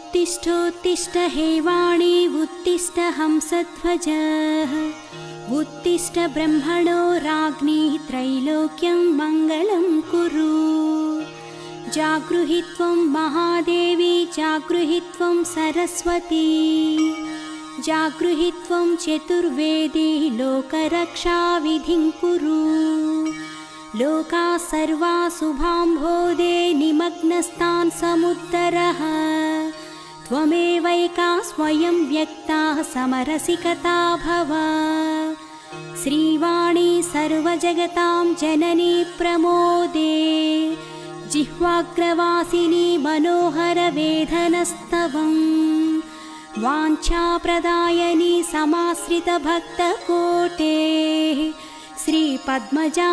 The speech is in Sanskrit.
उत्तिष्ठोत्तिष्ठ हे वाणी उत्तिष्ठ हंसध्वजः उत्तिष्ठ ब्रह्मणो राज्ञी त्रैलोक्यं मङ्गलं कुरु। जागृहि त्वं महादेवी जागृहि त्वं सरस्वती जागृहि त्वं चतुर्वेदी लोकरक्षाविधिं कुरु। लोकाः सर्वाः शुभाम्भोदे निमग्नस्तान् समुद्धरः त्वमेवैका स्वयं व्यक्ता समरसिकता भव। श्रीवाणी सर्वजगतां जननी प्रमोदे जिह्वाग्रवासिनी मनोहरवेदनस्तवं वाञ्छाप्रदायिनी समाश्रितभक्तकोटे श्रीपद्मजा